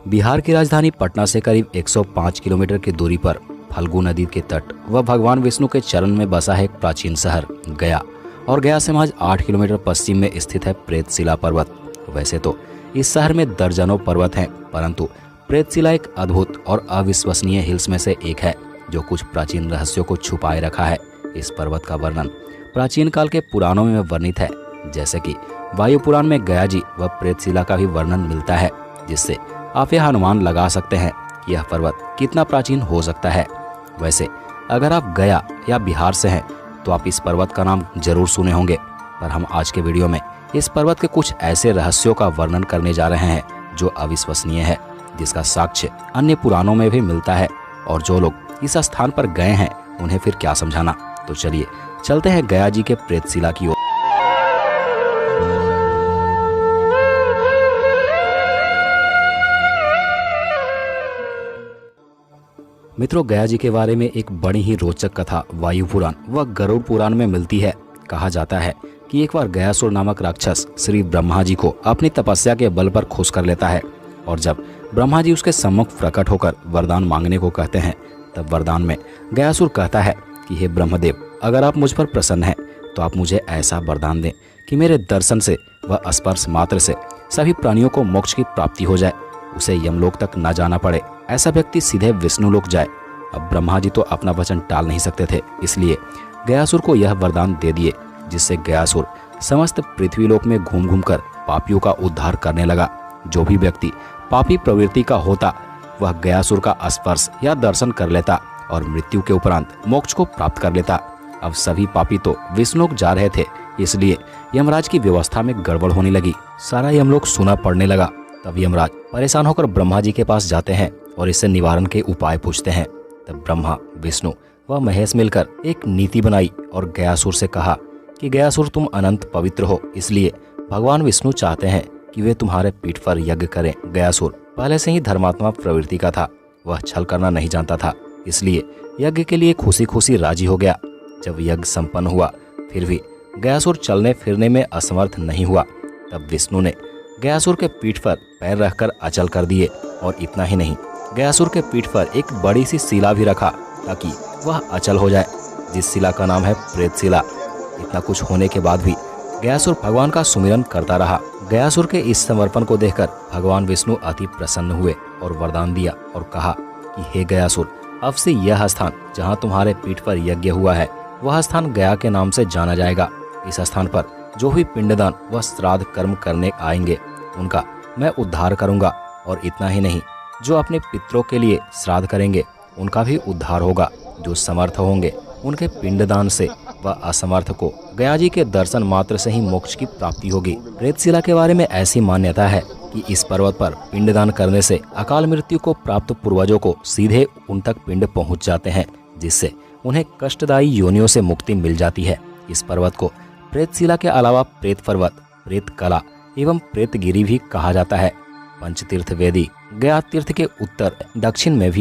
बिहार की राजधानी पटना से करीब 105 किलोमीटर की दूरी पर फल्गु नदी के तट व भगवान विष्णु के चरण में बसा है एक प्राचीन शहर गया। और गया से महज 8 किलोमीटर पश्चिम में स्थित है प्रेतशिला पर्वत। वैसे तो इस शहर में दर्जनों पर्वत हैं, परंतु प्रेतशिला एक अद्भुत और अविश्वसनीय हिल्स में से एक है जो कुछ प्राचीन रहस्यों को छुपाए रखा है। इस पर्वत का वर्णन प्राचीन काल के पुराणों में वर्णित है, जैसे कि वायु पुराण में गया जी व प्रेतशिला का भी वर्णन मिलता है, जिससे आप यह अनुमान लगा सकते हैं कि यह पर्वत कितना प्राचीन हो सकता है। वैसे अगर आप गया या बिहार से हैं तो आप इस पर्वत का नाम जरूर सुने होंगे, पर हम आज के वीडियो में इस पर्वत के कुछ ऐसे रहस्यों का वर्णन करने जा रहे हैं जो अविश्वसनीय है, जिसका साक्ष्य अन्य पुराणों में भी मिलता है। और जो लोग इस स्थान पर गए हैं उन्हें फिर क्या समझाना। तो चलिए चलते हैं गया जी के प्रेतशिला की ओर। मित्रों, गया जी के बारे में एक बड़ी ही रोचक कथा वायु पुराण व गरुड़ पुराण में मिलती है। कहा जाता है कि एक बार गयासुर नामक राक्षस श्री ब्रह्मा जी को अपनी तपस्या के बल पर खुश कर लेता है, और जब ब्रह्मा जी उसके सम्मुख प्रकट होकर वरदान मांगने को कहते हैं, तब वरदान में गयासुर कहता है कि हे ब्रह्मदेव, अगर आप मुझ पर प्रसन्न हैं तो आप मुझे ऐसा वरदान दें कि मेरे दर्शन से व स्पर्श मात्र से सभी प्राणियों को मोक्ष की प्राप्ति हो जाए, उसे यमलोक तक न जाना पड़े, ऐसा व्यक्ति सीधे विष्णु लोक जाए। अब ब्रह्मा जी तो अपना वचन टाल नहीं सकते थे, इसलिए गयासुर को यह वरदान दे दिए, जिससे गयासुर समस्त पृथ्वी लोक में घूम घूम कर पापियों का उद्धार करने लगा। जो भी व्यक्ति पापी प्रवृत्ति का होता वह गयासुर का स्पर्श या दर्शन कर लेता और मृत्यु के उपरांत मोक्ष को प्राप्त कर लेता। अब सभी पापी तो विष्णुलोक जा रहे थे, इसलिए यमराज की व्यवस्था में गड़बड़ होने लगी। सारा यमलोक सूना पड़ने लगा। तब यमराज परेशान होकर ब्रह्मा जी के पास जाते हैं और इससे निवारण के उपाय पूछते हैं। तब ब्रह्मा, विष्णु व महेश मिलकर एक नीति बनाई और गयासुर से कहा कि गयासुर, तुम अनंत पवित्र हो, इसलिए भगवान विष्णु चाहते हैं कि वे तुम्हारे पीठ पर यज्ञ करें। गयासुर पहले से ही धर्मात्मा प्रवृत्ति का था, वह छल करना नहीं जानता था, इसलिए यज्ञ के लिए खुशी खुशी राजी हो गया। जब यज्ञ संपन्न हुआ फिर भी गयासुर चलने फिरने में असमर्थ नहीं हुआ। तब विष्णु ने गयासुर के पीठ पर पैर रखकर अचल कर दिए, और इतना ही नहीं, गयासुर के पीठ पर एक बड़ी सी शिला भी रखा ताकि वह अचल हो जाए, जिस शिला का नाम है प्रेतशिला। इतना कुछ होने के बाद भी गयासुर भगवान का सुमिरन करता रहा। गयासुर के इस समर्पण को देखकर भगवान विष्णु अति प्रसन्न हुए और वरदान दिया और कहा कि हे गयासुर, अब से यह स्थान जहाँ तुम्हारे पीठ पर यज्ञ हुआ है वह स्थान गया के नाम से जाना जाएगा। इस स्थान पर जो भी पिंडदान व श्राद्ध कर्म करने आएंगे उनका मैं उद्धार करूंगा, और इतना ही नहीं, जो अपने पितरों के लिए श्राद्ध करेंगे उनका भी उद्धार होगा। जो समर्थ होंगे उनके पिंडदान से व असमर्थ को गया जी के दर्शन मात्र से ही मोक्ष की प्राप्ति होगी। प्रेतशिला के बारे में ऐसी मान्यता है कि इस पर्वत पर पिंडदान करने से अकाल मृत्यु को प्राप्त पूर्वजों को सीधे उन तक पिंड पहुंच जाते हैं, जिससे उन्हें कष्टदायी योनियों से मुक्ति मिल जाती है। इस पर्वत को प्रेतशिला के अलावा प्रेत पर्वत, प्रेत कला एवं प्रेतगिरी भी कहा जाता है। पंचतीर्थ वेदी गया तीर्थ के उत्तर दक्षिण में भी